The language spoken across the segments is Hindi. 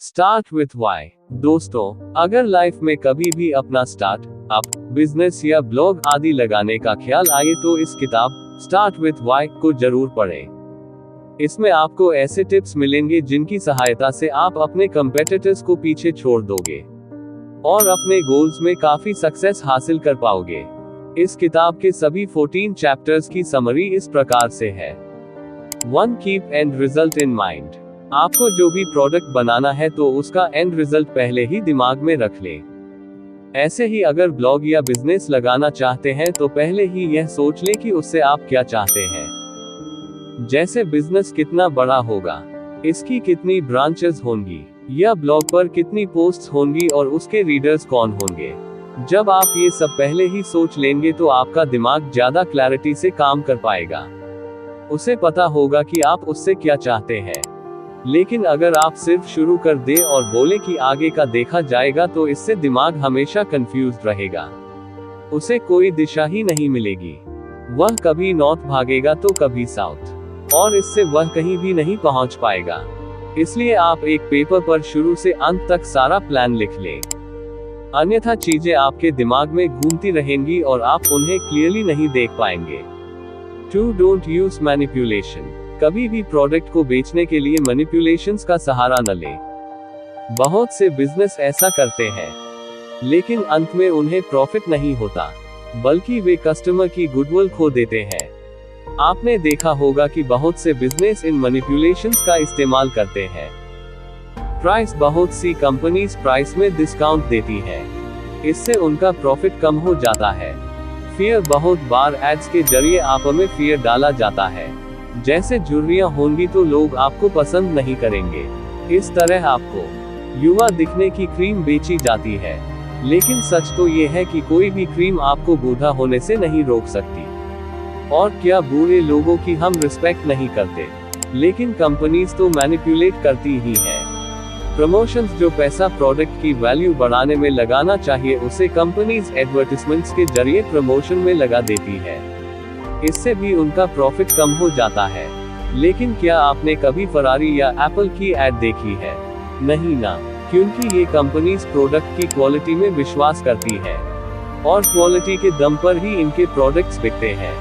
Start with Y. दोस्तों, अगर लाइफ में कभी भी अपना स्टार्ट अप बिजनेस या ब्लॉग आदि लगाने का ख्याल आए तो इस किताब स्टार्ट विथ वाई को जरूर पढ़ें। इसमें आपको ऐसे टिप्स मिलेंगे जिनकी सहायता से आप अपने कंपेटिटर्स को पीछे छोड़ दोगे और अपने गोल्स में काफी सक्सेस हासिल कर पाओगे। इस किताब के सभी 14 चैप्टर्स की समरी इस प्रकार से है। 1. Keep and result in mind. आपको जो भी प्रोडक्ट बनाना है तो उसका एंड रिजल्ट पहले ही दिमाग में रख लें। ऐसे ही अगर ब्लॉग या बिजनेस लगाना चाहते हैं तो पहले ही यह सोच लें कि उससे आप क्या चाहते हैं। जैसे बिजनेस कितना बड़ा होगा, इसकी कितनी ब्रांचेस होंगी, या ब्लॉग पर कितनी पोस्ट्स होंगी और उसके रीडर्स कौन होंगे। जब आप ये सब पहले ही सोच लेंगे तो आपका दिमाग ज्यादा क्लैरिटी से काम कर पाएगा। उसे पता होगा कि आप उससे क्या चाहते हैं। लेकिन अगर आप सिर्फ शुरू कर दे और बोले कि आगे का देखा जाएगा तो इससे दिमाग हमेशा कंफ्यूज्ड रहेगा। उसे कोई दिशा ही नहीं मिलेगी। वह कभी नॉर्थ भागेगा तो कभी साउथ, और इससे वह कहीं भी नहीं पहुंच पाएगा। इसलिए आप एक पेपर पर शुरू से अंत तक सारा प्लान लिख लें। अन्यथा चीजें आपके दिमाग में घूमती रहेंगी और आप उन्हें क्लियरली नहीं देख पाएंगे। 2. Don't use manipulation. कभी भी प्रोडक्ट को बेचने के लिए मैनिपुलेशंस का सहारा न लें। बहुत से बिजनेस ऐसा करते हैं, लेकिन अंत में उन्हें प्रॉफिट नहीं होता, बल्कि वे कस्टमर की गुडविल खो देते हैं। आपने देखा होगा कि बहुत से बिजनेस इन मैनिपुलेशंस का इस्तेमाल करते हैं। प्राइस। बहुत सी कंपनीज प्राइस में डिस्काउंट देती है, इससे उनका प्रॉफिट कम हो जाता है। फियर। बहुत बार एड्स के जरिए आप में फियर डाला जाता है, जैसे ज्वेलरियां होंगी तो लोग आपको पसंद नहीं करेंगे। इस तरह आपको युवा दिखने की क्रीम बेची जाती है, लेकिन सच तो ये है कि कोई भी क्रीम आपको बूढ़ा होने से नहीं रोक सकती। और क्या बूढ़े लोगों की हम रिस्पेक्ट नहीं करते, लेकिन कंपनीज तो मैनिपुलेट करती ही है। प्रमोशंस। जो पैसा प्रोडक्ट की वैल्यू बढ़ाने में लगाना चाहिए उसे कंपनीज एडवर्टाइजमेंट्स के जरिए प्रमोशन में लगा देती है। इससे भी उनका प्रॉफिट कम हो जाता है। लेकिन क्या आपने कभी फरारी या एप्पल की एड देखी है? नहीं ना, क्योंकि ये कंपनीज प्रोडक्ट की क्वालिटी में विश्वास करती है और क्वालिटी के दम पर ही इनके प्रोडक्ट्स बिकते हैं।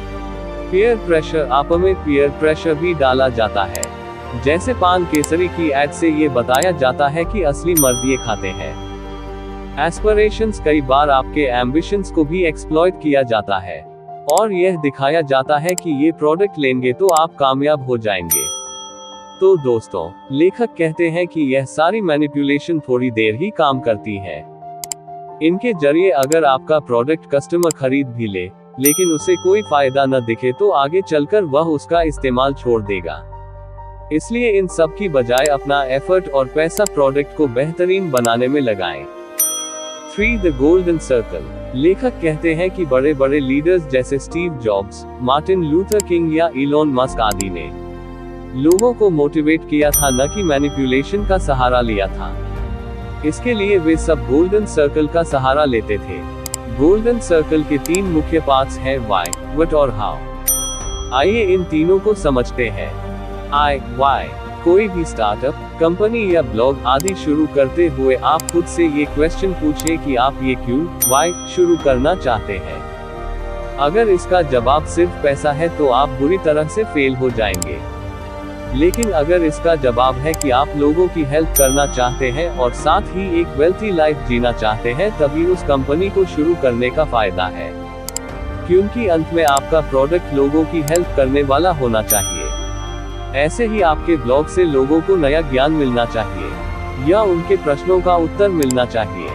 Peer pressure. आप में पीयर प्रेशर भी डाला जाता है, जैसे पान केसरी की एड से ये बताया जाता है कि असली मर्द ये खाते हैं। एस्पिरेशंस। कई बार आपके एम्बिशंस को भी एक्सप्लॉइट किया जाता है और यह दिखाया जाता है कि ये प्रोडक्ट लेंगे तो आप कामयाब हो जाएंगे। तो दोस्तों, लेखक कहते हैं कि यह सारी मैनिपुलेशन थोड़ी देर ही काम करती है। इनके जरिए अगर आपका प्रोडक्ट कस्टमर खरीद भी ले, लेकिन उसे कोई फायदा न दिखे तो आगे चलकर वह उसका इस्तेमाल छोड़ देगा। इसलिए इन सब की बजाय अपना एफर्ट और पैसा प्रोडक्ट को बेहतरीन बनाने में लगाएं। 3. The golden circle. लेखक कहते हैं कि बड़े बड़े लीडर्स जैसे Steve jobs, Martin Luther king या इलॉन मस्क आदि ने लोगों को मोटिवेट किया था, न कि मैनिपुलेशन का सहारा लिया था। इसके लिए वे सब गोल्डन सर्कल का सहारा लेते थे। गोल्डन सर्कल के 3 मुख्य पार्ट्स हैं, व्हाई, व्हाट और हाउ। आइए इन तीनों को समझते हैं। व्हाई। कोई भी स्टार्टअप, कंपनी या ब्लॉग आदि शुरू करते हुए आप खुद से ये क्वेश्चन पूछें कि आप ये क्यों, व्हाई, शुरू करना चाहते हैं। अगर इसका जवाब सिर्फ पैसा है तो आप बुरी तरह से फेल हो जाएंगे। लेकिन अगर इसका जवाब है कि आप लोगों की हेल्प करना चाहते हैं और साथ ही एक वेल्थी लाइफ जीना चाहते हैं, तभी उस कंपनी को शुरू करने का फायदा है। क्योंकि अंत में आपका प्रोडक्ट लोगों की हेल्प करने वाला होना चाहिए। ऐसे ही आपके ब्लॉग से लोगों को नया ज्ञान मिलना चाहिए या उनके प्रश्नों का उत्तर मिलना चाहिए।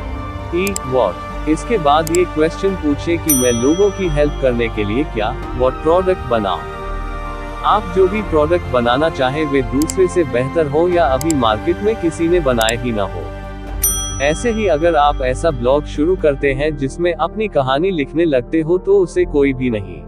व्हाट। इसके बाद ये क्वेश्चन पूछें कि मैं लोगों की हेल्प करने के लिए क्या, व्हाट प्रोडक्ट बनाऊं। आप जो भी प्रोडक्ट बनाना चाहें वे दूसरे से बेहतर हो या अभी मार्केट में किसी ने बनाए ही ना हो। ऐसे ही अगर आप ऐसा ब्लॉग शुरू करते हैं जिसमें अपनी कहानी लिखने लगते हो तो उसे कोई भी नहीं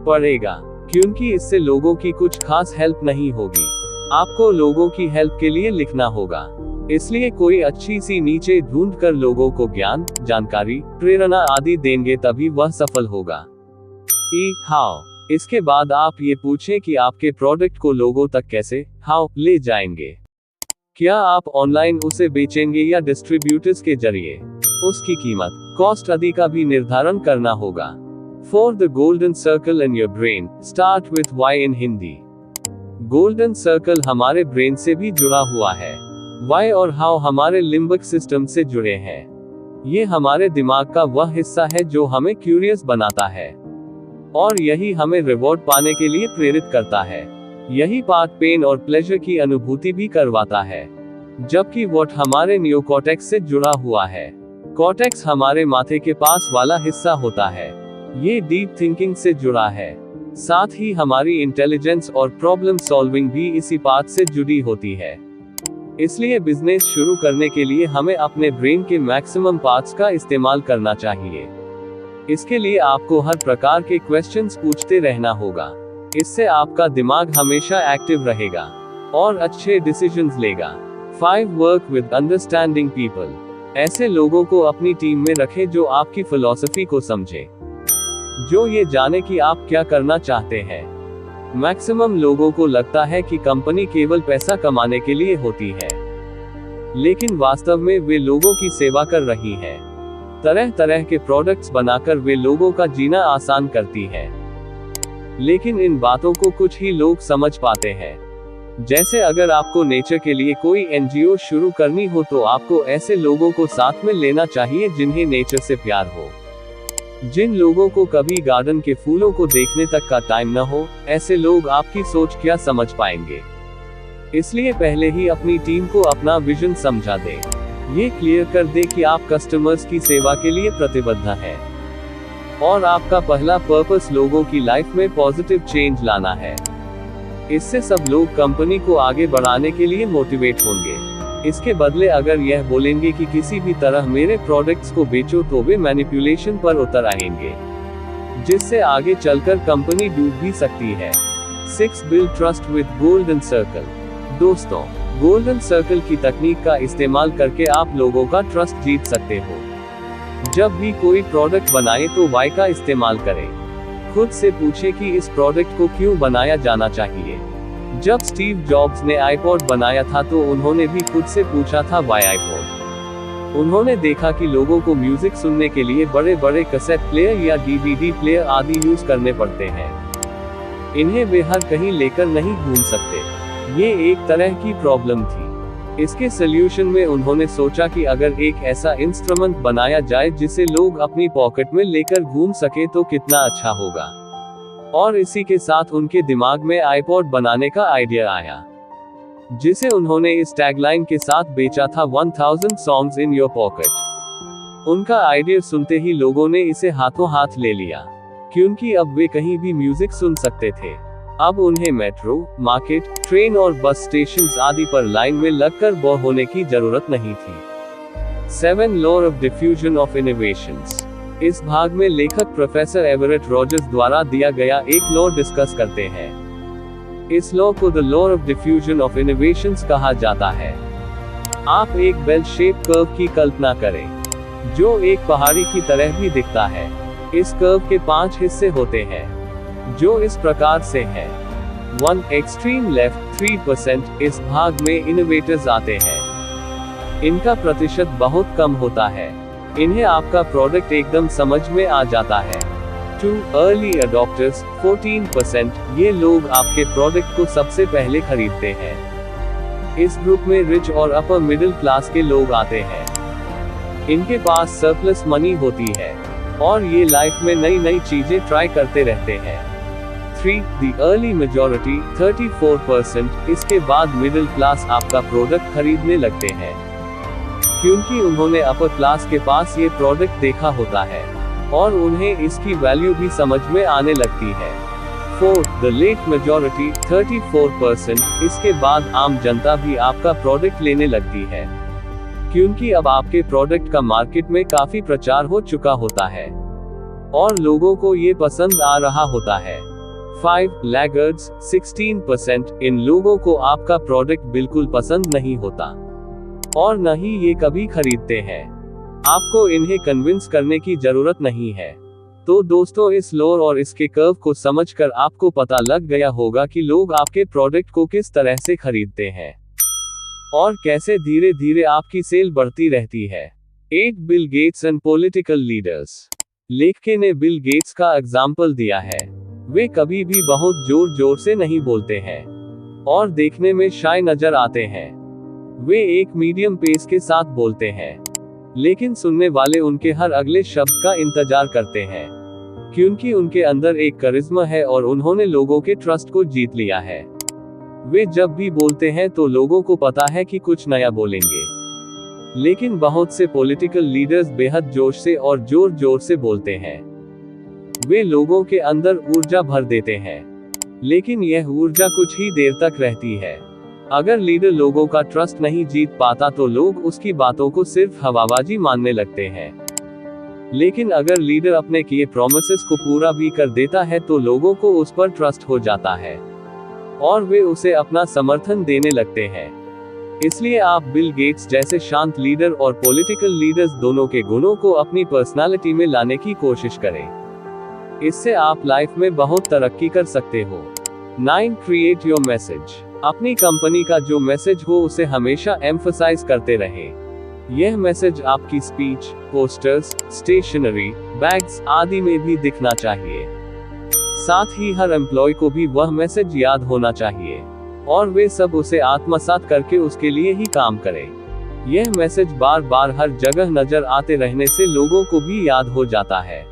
पढ़ेगा, क्योंकि इससे लोगों की कुछ खास हेल्प नहीं होगी। आपको लोगों की हेल्प के लिए लिखना होगा। इसलिए कोई अच्छी सी नीचे ढूंढ कर लोगों को ज्ञान, जानकारी, प्रेरणा आदि देंगे तभी वह सफल होगा। हाउ। इसके बाद आप ये पूछें कि आपके प्रोडक्ट को लोगों तक कैसे, हाउ, ले जाएंगे। क्या आप ऑनलाइन उसे बेचेंगे या डिस्ट्रीब्यूटर्स के जरिए? उसकी कीमत, कॉस्ट आदि का भी निर्धारण करना होगा। For the golden circle in your brain, start with why in Hindi. Golden circle हमारे ब्रेन से भी जुड़ा हुआ है। वाई और हाउ हमारे लिम्बिक सिस्टम से जुड़े हैं। ये हमारे दिमाग का वह हिस्सा है जो हमें क्यूरियस बनाता है, और यही हमें रिवॉर्ड पाने के लिए प्रेरित करता है। यही पार्ट पेन और प्लेजर की अनुभूति भी करवाता है। जबकि व्हाट हमारे नियोकॉर्टेक्स से जुड़ा हुआ है। कॉर्टेक्स हमारे माथे के पास वाला हिस्सा होता है। ये डीप थिंकिंग से जुड़ा है। साथ ही हमारी इंटेलिजेंस और प्रॉब्लम सॉल्विंग भी इसी पार्ट से जुड़ी होती है। इसलिए बिजनेस शुरू करने के लिए हमें अपने ब्रेन के मैक्सिमम पार्ट्स का इस्तेमाल करना चाहिए। इसके लिए आपको हर प्रकार के क्वेश्चंस पूछते रहना होगा। इससे आपका दिमाग हमेशा एक्टिव रहेगा और अच्छे डिसीजंस लेगा। 5 वर्क विद अंडरस्टैंडिंग पीपल। ऐसे लोगों को अपनी टीम में रखें जो आपकी फिलॉसफी को समझे, जो ये जाने कि आप क्या करना चाहते हैं। मैक्सिमम लोगों को लगता है कि कंपनी केवल पैसा कमाने के लिए होती है, लेकिन वास्तव में वे लोगों की सेवा कर रही है। तरह तरह के प्रोडक्ट्स बनाकर वे लोगों का जीना आसान करती है। लेकिन इन बातों को कुछ ही लोग समझ पाते हैं। जैसे अगर आपको नेचर के लिए कोई एनजीओ शुरू करनी हो तो आपको ऐसे लोगों को साथ में लेना चाहिए जिन्हें नेचर से प्यार हो। जिन लोगों को कभी गार्डन के फूलों को देखने तक का टाइम न हो, ऐसे लोग आपकी सोच क्या समझ पाएंगे। इसलिए पहले ही अपनी टीम को अपना विजन समझा दें। ये क्लियर कर दे कि आप कस्टमर्स की सेवा के लिए प्रतिबद्ध हैं, और आपका पहला पर्पस लोगों की लाइफ में पॉजिटिव चेंज लाना है। इससे सब लोग कंपनी को आगे बढ़ाने के लिए मोटिवेट होंगे। इसके बदले अगर यह बोलेंगे कि किसी भी तरह मेरे प्रोडक्ट्स को बेचो, तो वे मैनिपुलेशन पर उतर आएंगे, जिससे आगे चलकर कंपनी डूब भी सकती है। 6 build trust with golden circle. दोस्तों, गोल्डन सर्कल की तकनीक का इस्तेमाल करके आप लोगों का ट्रस्ट जीत सकते हो। जब भी कोई प्रोडक्ट बनाए तो वाई का इस्तेमाल करें। खुद से पूछे कि इस प्रोडक्ट को क्यों बनाया जाना चाहिए। जब स्टीव जॉब्स ने आईपॉड बनाया था तो उन्होंने भी खुद से पूछा था वाई आईपॉड। उन्होंने देखा कि लोगों को म्यूजिक सुनने के लिए बड़े बड़े कैसेट प्लेयर या डीवीडी प्लेयर आदि यूज करने पड़ते हैं। इन्हें वे हर कहीं लेकर नहीं घूम सकते। ये एक तरह की प्रॉब्लम थी। इसके सल्यूशन में उन्होंने सोचा कि अगर एक ऐसा इंस्ट्रूमेंट बनाया जाए जिसे लोग अपनी पॉकेट में लेकर घूम सके तो कितना अच्छा होगा। और इसी के साथ उनके दिमाग में आईपॉड बनाने का आइडिया आया, जिसे उन्होंने इस टैगलाइन के साथ बेचा था 1000 सॉन्ग्स इन योर पॉकेट। उनका आइडिया सुनते ही लोगों ने इसे हाथों हाथ ले लिया, क्योंकि अब वे कहीं भी म्यूजिक सुन सकते थे। अब उन्हें मेट्रो, मार्केट, ट्रेन और बस स्टेशंस आदि पर लाइन में लगकर बोर होने की जरूरत नहीं थी। 7 law of diffusion of innovations. इस भाग में लेखक प्रोफेसर एवरेट रॉजर्स द्वारा दिया गया एक लॉ डिस्कस करते हैं। इस लॉ को the law of diffusion of innovations कहा जाता है। आप एक बेल शेप कर्व की कल्पना करें, जो एक पहाड़ी की तरह भी दिखता है। इस कर्व के 5 हिस्से होते हैं, जो इस प्रकार से हैं। 1 एक्सट्रीम लेफ्ट 3%। इस भाग में इनोवेटर्स आते हैं। इनका प्रतिशत बहुत कम होता है। इन्हें आपका प्रोडक्ट एकदम समझ में आ जाता है। 2 अर्ली अडॉप्टर्स 14%। ये लोग आपके प्रोडक्ट को सबसे पहले खरीदते हैं। इस ग्रुप में रिच और अपर मिडिल क्लास के लोग आते हैं। इनके पास सरप्लस मनी होती है, और ये लाइफ में नई नई चीजें ट्राई करते रहते हैं। 3 द अर्ली मेजॉरिटी 34%। इसके बाद मिडिल क्लास आपका प्रोडक्ट खरीदने लगते हैं, क्योंकि उन्होंने अपर क्लास के पास ये प्रोडक्ट देखा होता है, और उन्हें इसकी वैल्यू भी समझ में आने लगती है। 4 द लेट मेजॉरिटी 34%। इसके बाद आम जनता भी आपका प्रोडक्ट लेने लगती है, क्योंकि अब आपके प्रोडक्ट का मार्केट में काफी प्रचार हो चुका होता है, और लोगों को ये पसंद आ रहा होता है। 5 लैगर्ड्स 16%। इन लोगों को आपका प्रोडक्ट बिल्कुल पसंद नहीं होता, और न ही ये कभी खरीदते हैं। आपको इन्हें कन्विंस करने की जरूरत नहीं है। तो दोस्तों, इस लॉ और इसके कर्व को समझकर आपको पता लग गया होगा कि लोग आपके प्रोडक्ट को किस तरह से खरीदते हैं। और कैसे धीरे धीरे आपकी सेल बढ़ती रहती है। 8 Bill Gates and political leaders. लेखक ने बिल गेट्स का एग्जाम्पल दिया है। वे कभी भी बहुत जोर जोर से नहीं बोलते हैं और देखने में शाय नजर आते हैं। वे एक मीडियम पेस के साथ बोलते हैं, लेकिन सुनने वाले उनके हर अगले शब्द का इंतजार करते हैं, क्योंकि उनके अंदर एक करिश्मा है और उन्होंने लोगों के ट्रस्ट को जीत लिया है। वे जब भी बोलते हैं तो लोगों को पता है कि कुछ नया बोलेंगे। लेकिन बहुत से पॉलिटिकल लीडर्स बेहद जोश से और जोर जोर से बोलते हैं। वे लोगों के अंदर ऊर्जा भर देते हैं, लेकिन यह ऊर्जा कुछ ही देर तक रहती है। अगर लीडर लोगों का ट्रस्ट नहीं जीत पाता तो लोग उसकी बातों को सिर्फ हवाबाजी मानने लगते हैं। लेकिन अगर लीडर अपने किए प्रॉमिसेस को पूरा भी कर देता है तो लोगों को उस पर ट्रस्ट हो जाता है और वे उसे अपना समर्थन देने लगते हैं। इसलिए आप बिल गेट्स जैसे शांत लीडर और पॉलिटिकल लीडर्स दोनों के गुणों को अपनी पर्सनालिटी में लाने की कोशिश करें। इससे आप लाइफ में बहुत तरक्की कर सकते हो। 9 क्रिएट योर मैसेज। अपनी कंपनी का जो मैसेज हो उसे हमेशा एम्फसाइज करते रहें। यह मैसेज आपकी स्पीच, पोस्टर्स, स्टेशनरी, बैग्स आदि में भी दिखना चाहिए। साथ ही हर एम्प्लॉय को भी वह मैसेज याद होना चाहिए और वे सब उसे आत्मसात करके उसके लिए ही काम करें। यह मैसेज बार बार हर जगह नजर आते रहने से लोगों को भी याद हो जाता है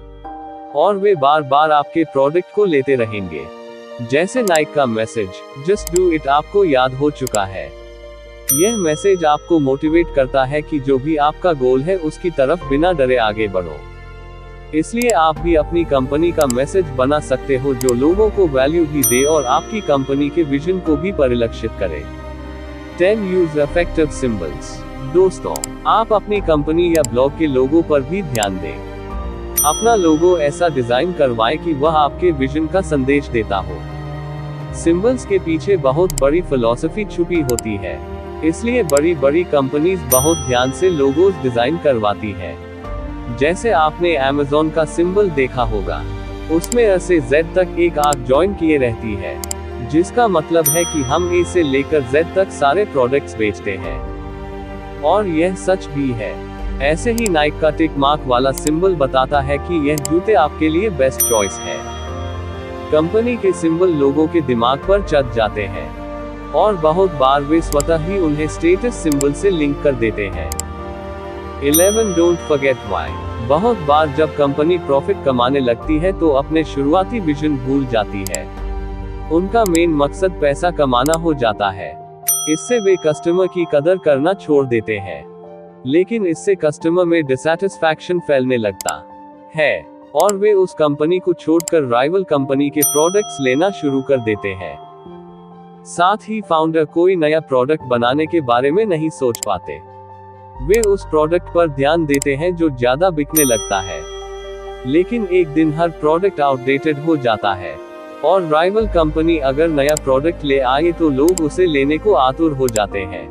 और वे बार बार आपके प्रोडक्ट को लेते रहेंगे। जैसे नाइक का मैसेज जस्ट डू इट आपको याद हो चुका है। यह मैसेज आपको मोटिवेट करता है कि जो भी आपका गोल है उसकी तरफ बिना डरे आगे बढ़ो। इसलिए आप भी अपनी कंपनी का मैसेज बना सकते हो जो लोगों को वैल्यू भी दे और आपकी कंपनी के विजन को भी परिलक्षित करे। 10 यूज इफेक्टिव सिंबल्स। दोस्तों, आप अपनी कंपनी या ब्लॉग के लोगो पर भी ध्यान दें। अपना लोगो ऐसा डिजाइन करवाएं कि वह आपके विजन का संदेश देता हो। सिंबल्स के पीछे बहुत बड़ी फिलॉसफी छुपी होती है, इसलिए बड़ी बड़ी कंपनीज बहुत ध्यान से लोगोस डिजाइन करवाती है। जैसे आपने Amazon का सिंबल देखा होगा, उसमें A से Z तक एक आर्क ज्वाइन किए रहती है, जिसका मतलब है कि हम A से लेकर Z तक सारे प्रोडक्ट्स बेचते हैं। और यह सच भी है। ऐसे ही नाइक का टिक मार्क वाला सिंबल बताता है कि यह जूते आपके लिए बेस्ट चॉइस है। कंपनी के सिंबल लोगों के दिमाग पर चढ़ जाते हैं और बहुत बार वे स्वतः ही उन्हें स्टेटस सिंबल से लिंक कर देते हैं। 11 डोंट फॉरगेट व्हाई। बहुत बार जब कंपनी प्रॉफिट कमाने लगती है तो अपने शुरुआती विजन भूल जाती है। उनका मेन मकसद पैसा कमाना हो जाता है। इससे वे कस्टमर की कदर करना छोड़ देते हैं, लेकिन इससे कस्टमर में डिसैटिस्फैक्शन फैलने लगता है और वे उस कंपनी को छोड़कर राइवल कंपनी के प्रोडक्ट्स लेना शुरू कर देते हैं। साथ ही फाउंडर कोई नया प्रोडक्ट बनाने के बारे में नहीं सोच पाते। वे उस प्रोडक्ट पर ध्यान देते हैं जो ज्यादा बिकने लगता है, लेकिन एक दिन हर प्रोडक्ट आउटडेटेड हो जाता है और राइवल कंपनी अगर नया प्रोडक्ट ले आए तो लोग उसे लेने को आतुर हो जाते हैं।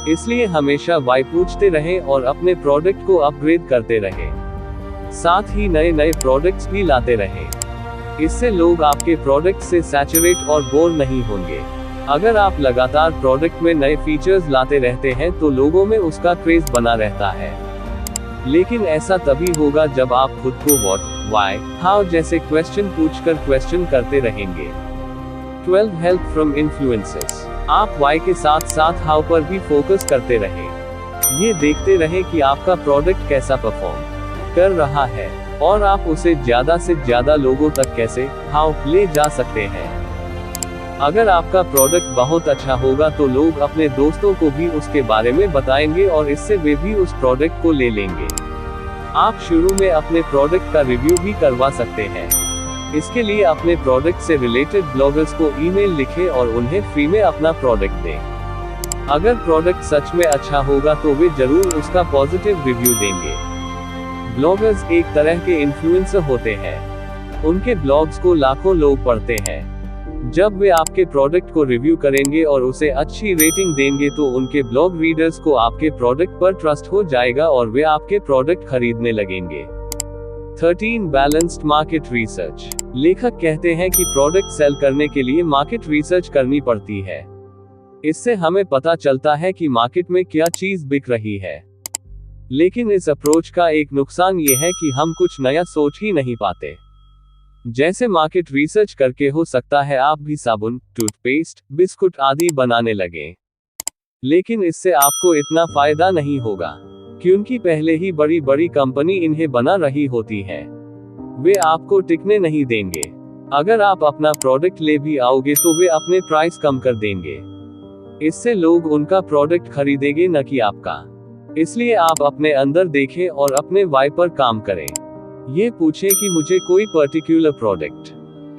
इसलिए हमेशा वाई पूछते रहें और अपने प्रोडक्ट को अपग्रेड करते रहें। साथ ही नए नए प्रोडक्ट्स भी लाते रहें। इससे लोग आपके प्रोडक्ट से सैचुरेट और बोर नहीं होंगे। अगर आप लगातार प्रोडक्ट में नए फीचर्स लाते रहते हैं तो लोगों में उसका क्रेज बना रहता है। लेकिन ऐसा तभी होगा जब आप खुद को व्हाट, व्हाई, हाउ जैसे क्वेश्चन पूछकर क्वेश्चन करते रहेंगे। 12 हेल्प फ्रॉम इन्फ्लुएंसर्स। आप व्हाई के साथ साथ हाउ पर भी फोकस करते रहें। ये देखते रहें कि आपका प्रोडक्ट कैसा परफॉर्म कर रहा है और आप उसे ज्यादा से ज्यादा लोगों तक कैसे, हाउ, ले जा सकते हैं। अगर आपका प्रोडक्ट बहुत अच्छा होगा तो लोग अपने दोस्तों को भी उसके बारे में बताएंगे और इससे वे भी उस प्रोडक्ट को ले लेंगे। आप शुरू में अपने प्रोडक्ट का रिव्यू भी करवा सकते हैं। इसके लिए अपने प्रोडक्ट से रिलेटेड ब्लॉगर्स को ईमेल लिखें और उन्हें फ्री में अपना प्रोडक्ट दें। अगर प्रोडक्ट सच में अच्छा होगा तो वे जरूर उसका पॉजिटिव रिव्यू देंगे। ब्लॉगर्स एक तरह के इन्फ्लुएंसर होते हैं। उनके ब्लॉग्स को लाखों लोग पढ़ते हैं। जब वे आपके प्रोडक्ट को रिव्यू करेंगे और उसे अच्छी रेटिंग देंगे तो उनके ब्लॉग रीडर्स को आपके प्रोडक्ट पर ट्रस्ट हो जाएगा और वे आपके प्रोडक्ट खरीदने लगेंगे। 13 बैलेंस्ड मार्केट रिसर्च। लेखक कहते हैं कि प्रोडक्ट सेल करने के लिए मार्केट रिसर्च करनी पड़ती है। इससे हमें पता चलता है कि मार्केट में क्या चीज बिक रही है। लेकिन इस अप्रोच का एक नुकसान ये है कि हम कुछ नया सोच ही नहीं पाते। जैसे मार्केट रिसर्च करके हो सकता है आप भी साबुन, टूथपेस्ट, बिस्कुट आदि बनाने लगें। लेकिन इससे आपको इतना फायदा नहीं होगा, क्योंकि पहले ही बड़ी बड़ी कंपनी इन्हें बना रही होती है। वे आपको टिकने नहीं देंगे। अगर आप अपना प्रोडक्ट ले भी आओगे तो वे अपने प्राइस कम कर देंगे। इससे लोग उनका प्रोडक्ट खरीदेंगे न कि आपका। इसलिए आप अपने अंदर देखें और अपने वाई पर काम करें। ये पूछें कि मुझे कोई पर्टिकुलर प्रोडक्ट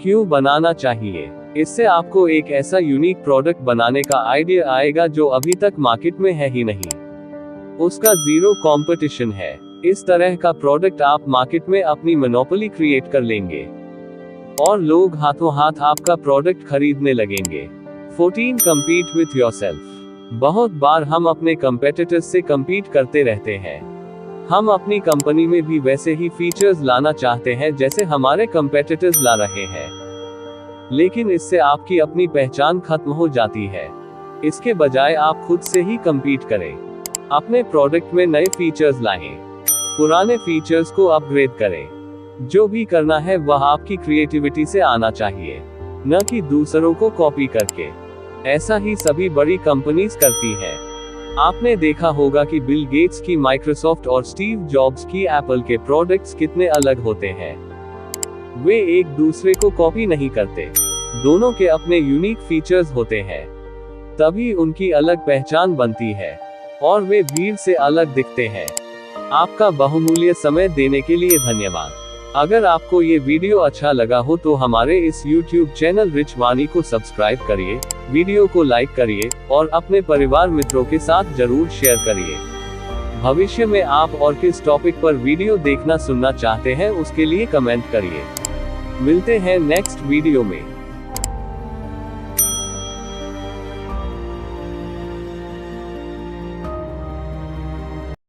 क्यों बनाना चाहिए। इससे आपको एक ऐसा यूनिक प्रोडक्ट बनाने का आइडिया आएगा जो अभी तक मार्केट में है ही नहीं, उसका जीरो कंपटीशन है। इस तरह का प्रोडक्ट आप मार्केट में अपनी मोनोपोली क्रिएट कर लेंगे और लोग हाथों हाथ आपका प्रोडक्ट खरीदने लगेंगे। 14 compete with yourself। बहुत बार हम अपने कंपेटिटर्स से compete करते रहते हैं। हम अपनी कंपनी में भी वैसे ही फीचर्स लाना चाहते हैं जैसे हमारे कंपेटिटर्स ला रहे हैं, लेकिन इससे आपकी अपनी पहचान खत्म हो जाती है। इसके बजाय आप खुद से ही compete करें। अपने प्रोडक्ट में नए फीचर्स लाएं, पुराने फीचर्स को अपग्रेड करें। जो भी करना है वह आपकी क्रिएटिविटी से आना चाहिए, न कि दूसरों को कॉपी करके। ऐसा ही सभी बड़ी कंपनीज करती है। आपने देखा होगा कि बिल गेट्स की माइक्रोसॉफ्ट और स्टीव जॉब्स की एप्पल के प्रोडक्ट्स कितने अलग होते हैं। वे एक दूसरे को कॉपी नहीं करते, दोनों के अपने यूनिक फीचर्स होते हैं, तभी उनकी अलग पहचान बनती है और वे भीड़ से अलग दिखते हैं। आपका बहुमूल्य समय देने के लिए धन्यवाद। अगर आपको ये वीडियो अच्छा लगा हो तो हमारे इस YouTube चैनल रिच वाणी को सब्सक्राइब करिए, वीडियो को लाइक करिए और अपने परिवार मित्रों के साथ जरूर शेयर करिए। भविष्य में आप और किस टॉपिक पर वीडियो देखना सुनना चाहते हैं उसके लिए कमेंट करिए। मिलते हैं नेक्स्ट वीडियो में।